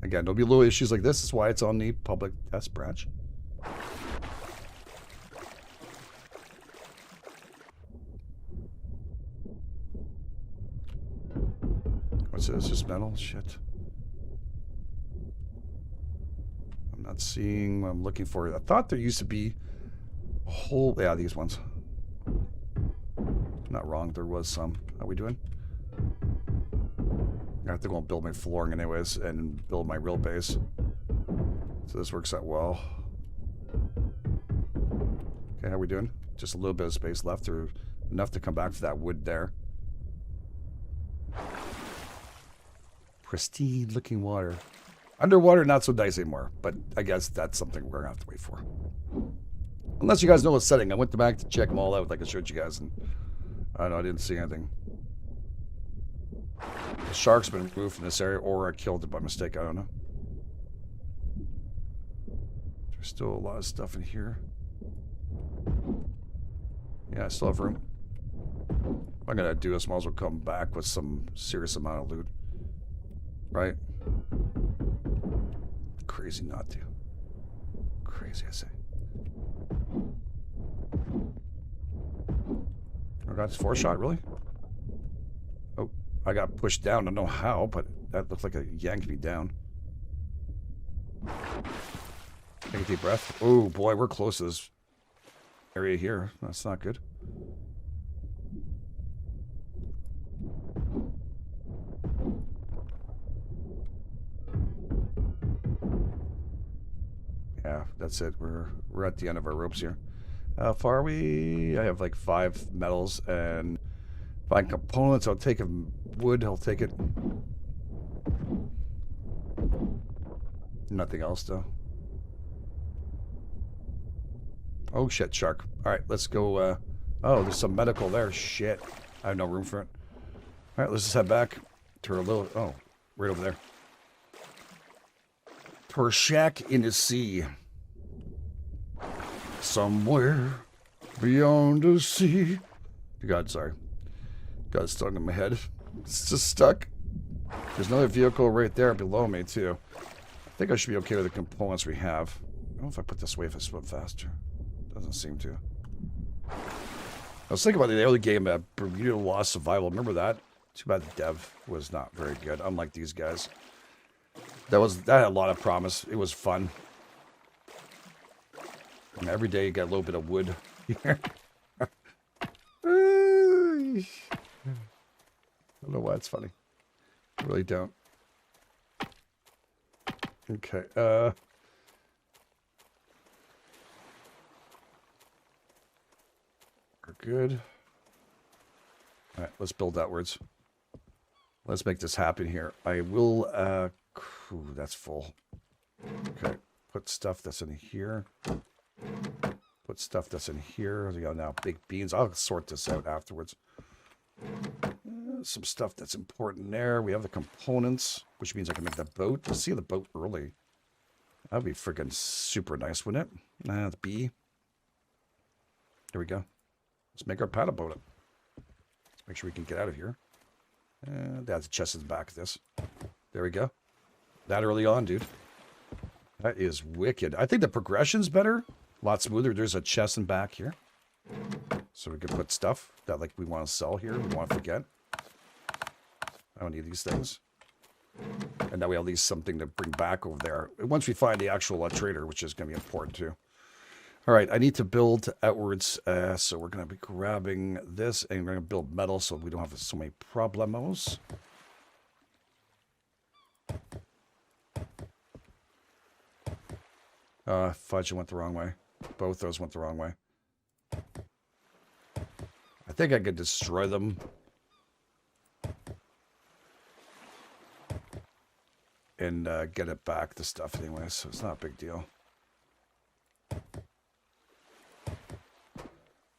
Again, there'll be little issues like this. That's why it's on the public test branch. What's this? Just metal? Shit. I'm not seeing what I'm looking for. I thought there used to be a whole... Yeah, these ones. Not wrong, there was some. How are we doing? I have to go and build my flooring anyways and build my real base. So this works out well. Okay, how are we doing? Just a little bit of space left, or enough to come back to that wood there. Pristine looking water. Underwater, not so nice anymore, but I guess that's something we're gonna have to wait for. Unless you guys know the setting. I went back to check them all out like I showed you guys, and I don't know, I didn't see anything. The shark's been removed from this area, or I killed it by mistake, I don't know. There's still a lot of stuff in here. Yeah, I still have room. What I'm gonna do is might as well come back with some serious amount of loot. Right? Crazy not to. Crazy, I say. I got this 4-shot, really? Oh, I got pushed down. I don't know how, but that looks like it yanked me down. Take a deep breath. Oh, boy, we're close to this area here. That's not good. Yeah, that's it. We're at the end of our ropes here. How far are we? I have like 5 metals and 5 components. I'll take wood. I'll take it. Nothing else though. Oh shit, shark. All right, let's go. Oh, there's some medical there. Shit, I have no room for it. All right, let's just head back to our little. Oh, right over there. To our shack in the sea. Somewhere beyond the sea. God, sorry. Got stuck in my head. It's just stuck. There's another vehicle right there below me, too. I think I should be okay with the components we have. I don't know if I put this away if I swim faster. Doesn't seem to. I was thinking about the early game, Bermuda Lost Survival. Remember that? Too bad the dev was not very good, unlike these guys. That had a lot of promise. It was fun. And every day you get a little bit of wood here. don't know why it's funny. I really don't. Okay. We're good. All right, let's build outwards. Let's make this happen here. I will, ooh, that's full. Okay, put stuff that's in here. Put stuff that's in here. We got now big beans. I'll sort this out afterwards. Some stuff that's important there. We have the components, which means I can make the boat. Let's see the boat early. That'd be freaking super nice, wouldn't it? The B. There we go. Let's make our paddle boat up. Let's make sure we can get out of here. That's the chest in the back of this. There we go. That early on, dude. That is wicked. I think the progression's better. A lot smoother. There's a chest in back here. So we can put stuff that like we want to sell here. We want to forget. I don't need these things. And now we have at least something to bring back over there. Once we find the actual trader, which is going to be important too. All right, I need to build outwards. So we're going to be grabbing this and we're going to build metal so we don't have so many problemos. Fudge went the wrong way. Both those went the wrong way. I think I could destroy them. And get it back, the stuff anyway, so it's not a big deal.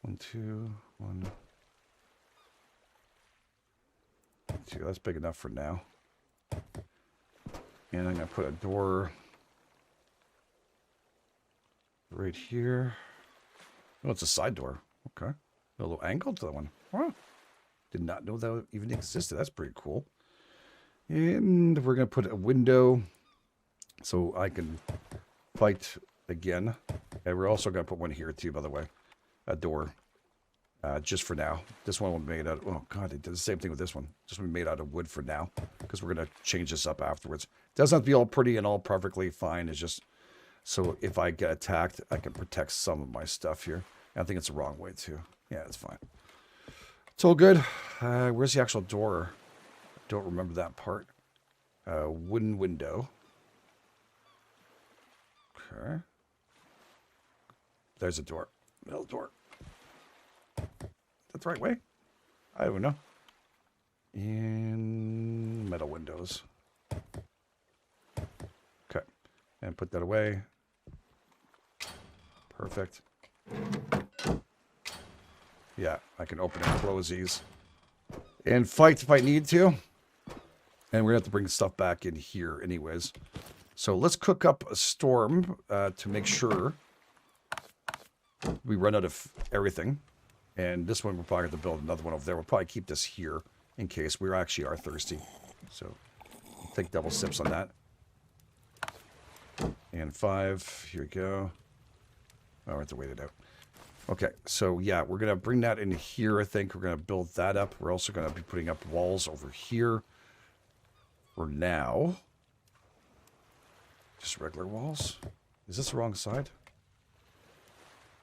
1, 2, 1, 2. That's big enough for now. And I'm going to put a door right here. Oh, it's a side door. Okay. A little angle to that one. Wow. Did not know that even existed. That's pretty cool. And we're going to put a window so I can fight again. And we're also going to put one here too, by the way. A door. Just for now. This one will be made out of... Oh, God, they did the same thing with this one. Just be made out of wood for now. Because we're going to change this up afterwards. It doesn't have to be all pretty and all perfectly fine. It's just... So if I get attacked, I can protect some of my stuff here. And I think it's the wrong way too. Yeah, it's fine. It's all good. Where's the actual door? Don't remember that part. Wooden window. Okay. There's a door. Middle door. That's the right way? I don't know. And metal windows. Okay. And put that away. Perfect. Yeah, I can open and close these. And fight if I need to. And we're going to have to bring stuff back in here anyways. So let's cook up a storm to make sure we run out of everything. And this one, we're probably going to build another one over there. We'll probably keep this here in case we actually are thirsty. So take double sips on that. And 5. Here we go. Oh, we have to wait it out. Okay, so yeah, we're going to bring that in here, I think. We're going to build that up. We're also going to be putting up walls over here. For now. Just regular walls. Is this the wrong side?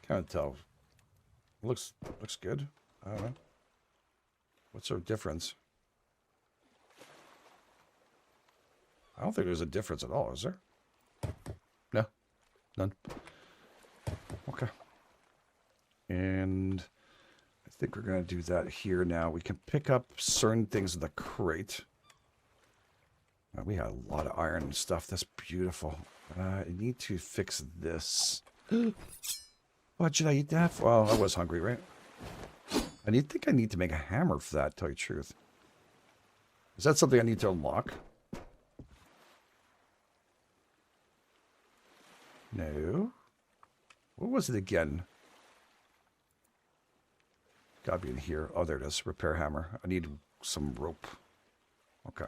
Can't tell. Looks good. I don't know. What's the difference? I don't think there's a difference at all, is there? No. None. Okay. And I think we're going to do that here now. We can pick up certain things in the crate. We had a lot of iron and stuff. That's beautiful. I need to fix this. Why should I eat that? Well, I was hungry, right? I think I need to make a hammer for that, to tell you the truth. Is that something I need to unlock? No. What was it again? Gotta be in here. Oh, there it is. Repair hammer. I need some rope. Okay.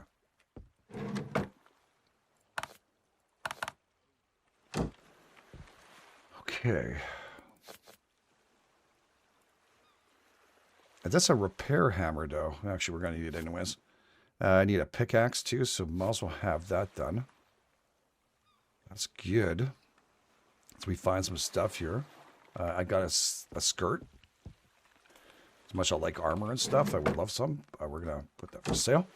Okay. That's a repair hammer, though. Actually, we're going to need it anyways. I need a pickaxe, too, so might as well have that done. That's good. So we find some stuff here. I got a skirt. Let's much I like armor and stuff, I would love some. We're going to put that for sale.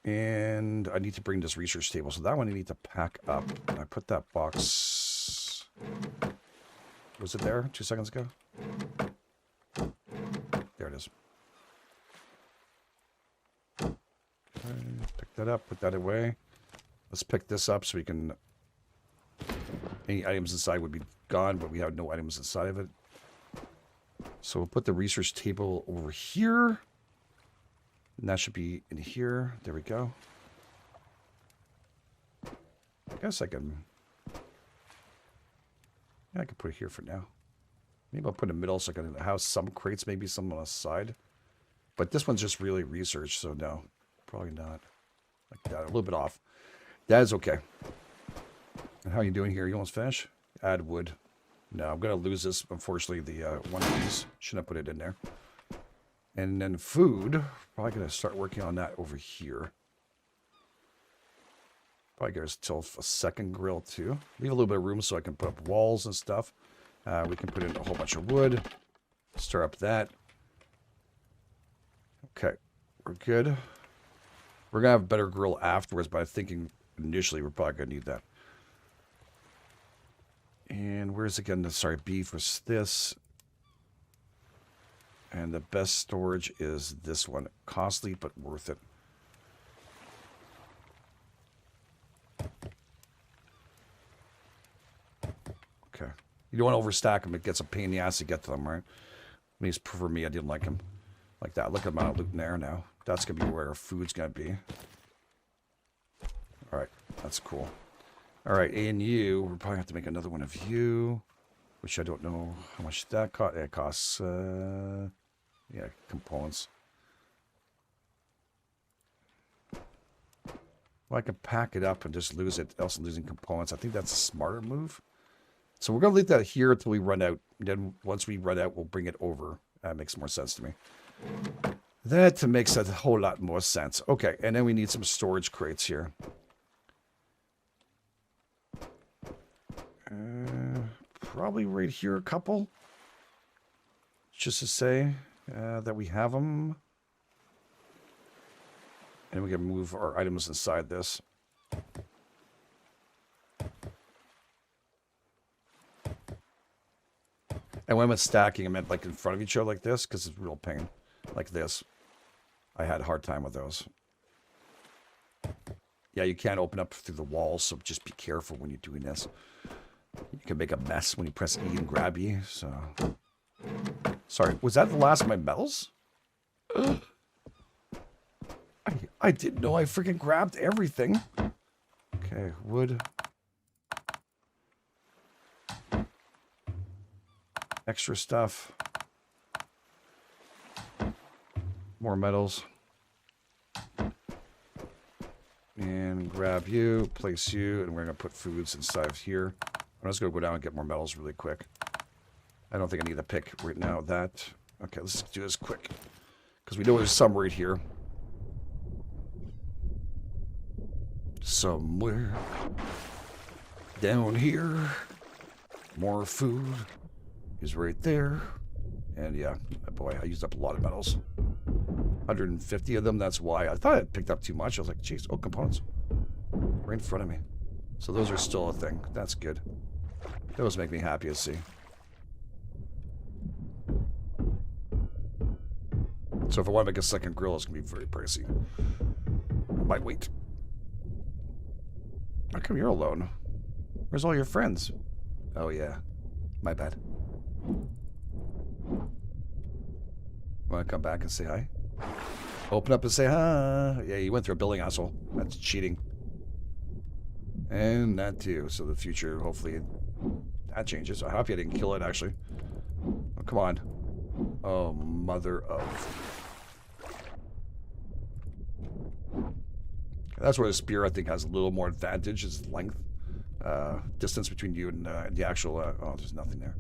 And I need to bring this research table. So that one I need to pack up. And I put that box... Was it there 2 seconds ago? There it is. Okay, pick that up, put that away. Let's pick this up so we can... Any items inside would be gone, but we have no items inside of it. So we'll put the research table over here. And that should be in here. There we go. I guess I can... Yeah, I can put it here for now. Maybe I'll put it in the middle so I can have some crates, maybe some on the side. But this one's just really research, so no. Probably not. Like that, a little bit off. That is okay. And how are you doing here? You almost finished? Add wood. No, I'm going to lose this. Unfortunately, the one of these. Shouldn't have put it in there. And then food. Probably going to start working on that over here. Probably give us till a second grill too. Leave a little bit of room so I can put up walls and stuff. We can put in a whole bunch of wood. Stir up that. Okay, we're good. We're going to have a better grill afterwards, but I'm thinking initially we're probably going to need that. And where's again the, sorry, beef was this. And the best storage is this one. Costly, but worth it. Okay. You don't want to overstack them. It gets a pain in the ass to get to them, right? At least for me, I didn't like them like that. Look at the amount of loot in there now. That's going to be where our food's going to be. All right. That's cool. All right. A and U. We'll probably have to make another one of you, which I don't know how much that costs. It costs, yeah, components. Well, I can pack it up and just lose it, else losing components. I think that's a smarter move. So we're going to leave that here until we run out. Then once we run out, we'll bring it over. That makes more sense to me. That makes a whole lot more sense. Okay, and then we need some storage crates here. Probably right here a couple. Just to say that we have them. And we can move our items inside this. And when I meant stacking, I meant like in front of each other like this, because it's real pain. Like this. I had a hard time with those. Yeah, you can't open up through the walls, so just be careful when you're doing this. You can make a mess when you press E and grab E, so... Sorry, was that the last of my metals? I didn't know I freaking grabbed everything. Okay, wood. Extra stuff. More metals. And grab you, place you, and we're going to put foods inside of here. I'm just going to go down and get more metals really quick. I don't think I need to pick right now that. Okay, let's do this quick. Because we know there's some right here. Somewhere down here. More food is right there. And yeah, boy, I used up a lot of metals. 150 of them, that's why. I thought I picked up too much. I was like, geez, oh, components. Right in front of me. So those are still a thing. That's good. Those make me happy to see. So if I want to make a second grill, it's going to be very pricey. Might wait. How come you're alone? Where's all your friends? Oh, yeah. My bad. Want to come back and say hi? Open up and say hi. Yeah, you went through a building, asshole. That's cheating. And that too. So the future, hopefully, that changes. I hope you didn't kill it, actually. Oh, come on. Oh, mother of... That's where the spear, I think, has a little more advantage, is length. Distance between you and the actual... oh, there's nothing there.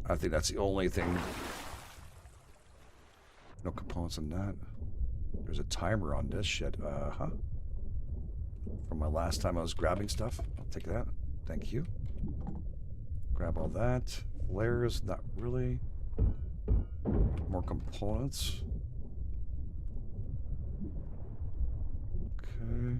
I think that's the only thing... No components on that. There's a timer on this shit. Huh? From my last time I was grabbing stuff. I'll take that. Thank you. Grab all that. Flares, not really. More components. Okay.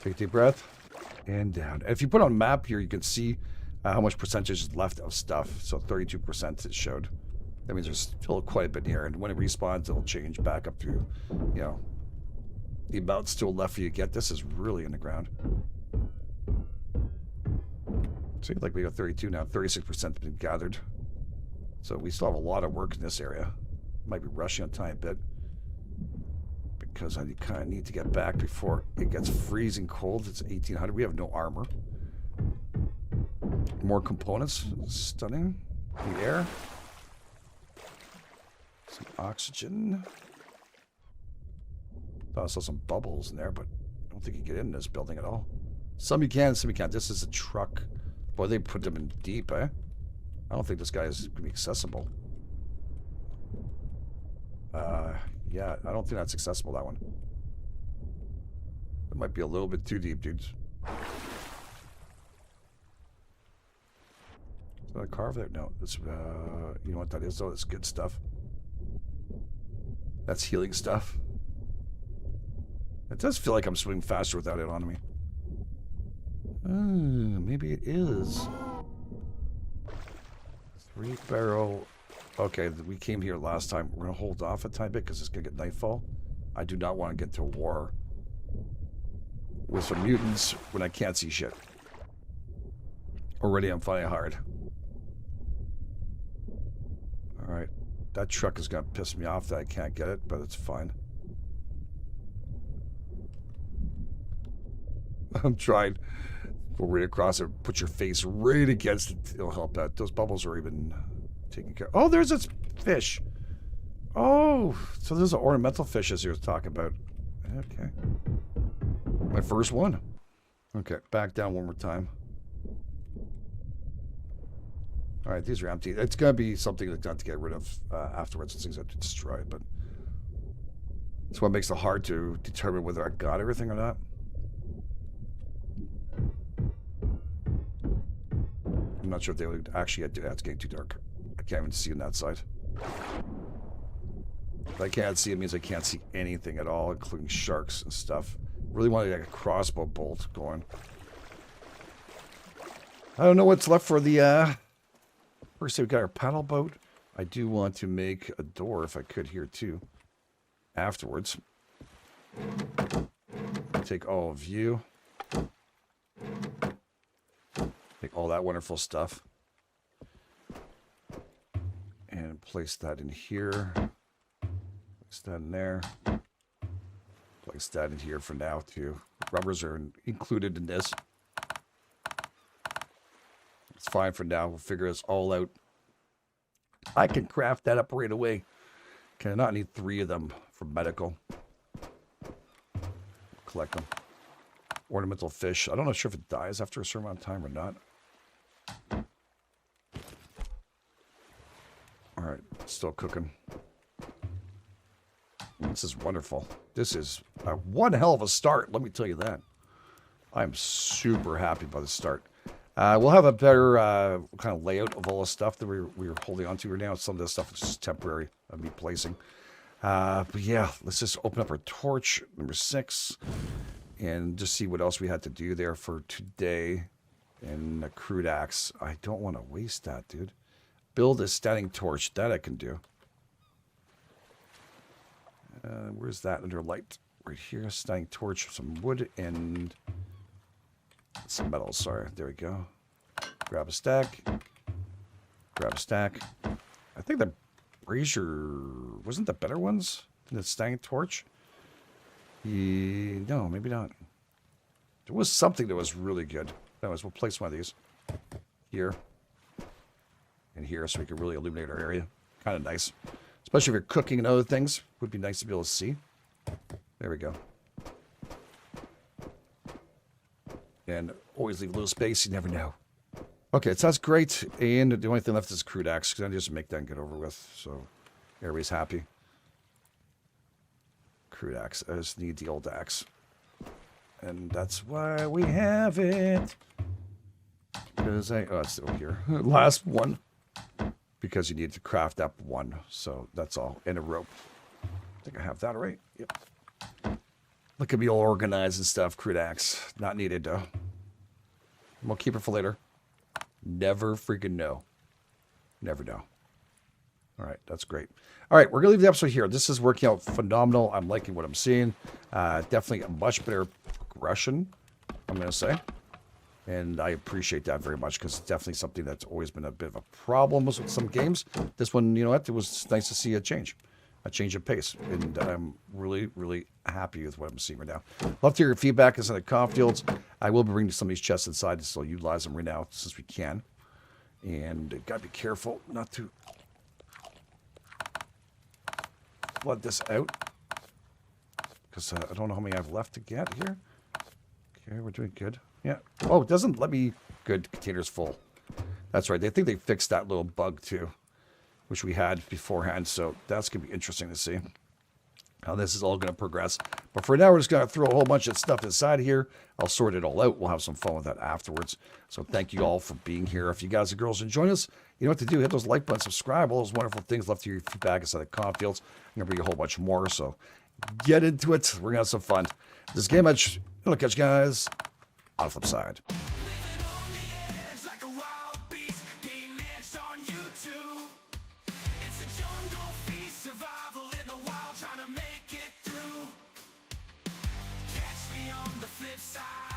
Take a deep breath. And down. And if you put on map here, you can see how much percentage is left of stuff. So 32% it showed. That means there's still quite a bit here. And when it respawns, it'll change back up to, you know, the amount still left for you to get. This is really in the ground. Seems like we got 32 now. 36% been gathered. So we still have a lot of work in this area. Might be rushing a tiny bit. Because I kind of need to get back before it gets freezing cold. It's 1800. We have no armor. More components. Stunning. The air. Some oxygen. Thought I saw some bubbles in there, but I don't think you can get in this building at all. Some you can, some you can't. This is a truck. Boy, they put them in deep, eh? I don't think this guy is going to be accessible. Yeah, I don't think that's accessible, that one. It might be a little bit too deep, dudes. Is that a car over there? No, it's, you know what that is, though? It's good stuff. That's healing stuff. It does feel like I'm swimming faster without it on me. Maybe it is. 3-barrel. Okay, we came here last time. We're going to hold off a tiny bit because it's going to get nightfall. I do not want to get to war with some mutants when I can't see shit. Already I'm finding it hard. Alright. That truck is going to piss me off that I can't get it, but it's fine. I'm trying. Go right across it. Put your face right against it. It'll help out. Those bubbles are even taken care of. Oh, there's this fish. Oh, so there's an ornamental fish as you were talking about. Okay. My first one. Okay, back down one more time. All right, these are empty. It's going to be something that's got to get rid of afterwards. Things have to destroy it, but that's what makes it hard to determine whether I got everything or not. I'm not sure if they would actually do that. It's getting too dark. I can't even see on that side. If I can't see, it means I can't see anything at all, including sharks and stuff. Really want to get a crossbow bolt going. I don't know what's left for the, first we've got our paddle boat. I do want to make a door, if I could, here too. Afterwards. Take all of you. Take all that wonderful stuff. And place that in here. Place that in there. Place that in here for now too. Rubbers are included in this. It's fine for now. We'll figure this all out. I can craft that up right away. Can I not need 3 of them for medical? Collect them. Ornamental fish. I don't know sure if it dies after a certain amount of time or not. Alright, still cooking. This is wonderful. This is one hell of a start, let me tell you that. I'm super happy by the start. We'll have a better kind of layout of all the stuff that we were holding on to right now. Some of this stuff is just temporary of me placing. But yeah, let's just open up our torch, number 6, and just see what else we had to do there for today. And a crude axe. I don't want to waste that, dude. Build a standing torch. That I can do. Where's that under light? Right here. Standing torch. Some wood and some metal. Sorry. There we go. Grab a stack. Grab a stack. I think the brazier wasn't the better ones than the standing torch. No, maybe not. There was something that was really good. Anyways, we'll place one of these here and here so we can really illuminate our area. Kind of nice. Especially if you're cooking and other things. Would be nice to be able to see. There we go. And always leave a little space. You never know. Okay, so that's great. And the only thing left is crude axe. Because I just make that and get over with. So everybody's happy. crude axe. I just need the old axe. And that's why we have it. Because oh, it's over here. Last one. Because you need to craft up one. So that's all. And a rope. I think I have that right. Yep. Look at me all organized and stuff. Crude axe. Not needed though. We'll keep it for later. Never freaking know. Never know. All right, that's great. All right, we're going to leave the episode here. This is working out phenomenal. I'm liking what I'm seeing. Definitely a much better progression, I'm going to say. And I appreciate that very much because it's definitely something that's always been a bit of a problem with some games. This one, you know what, it was nice to see a change of pace. And I'm really, really happy with what I'm seeing right now. Love to hear your feedback in the comment fields. I will be bringing some of these chests inside to still utilize them right now since we can. And got to be careful not to flood this out. Because I don't know how many I have left to get here. Okay, we're doing good. Yeah. Oh, it doesn't let me... Good, container's full. That's right. I think they fixed that little bug too, which we had beforehand. So that's going to be interesting to see how this is all going to progress. But for now, we're just going to throw a whole bunch of stuff inside here. I'll sort it all out. We'll have some fun with that afterwards. So thank you all for being here. If you guys and girls enjoy us, you know what to do. Hit those like buttons, subscribe, all those wonderful things. Love to hear your feedback inside the comment fields. I'm going to bring a whole bunch more. So get into it. We're going to have some fun. This is GameEdged. I'll catch you guys on the flip side. Flip side.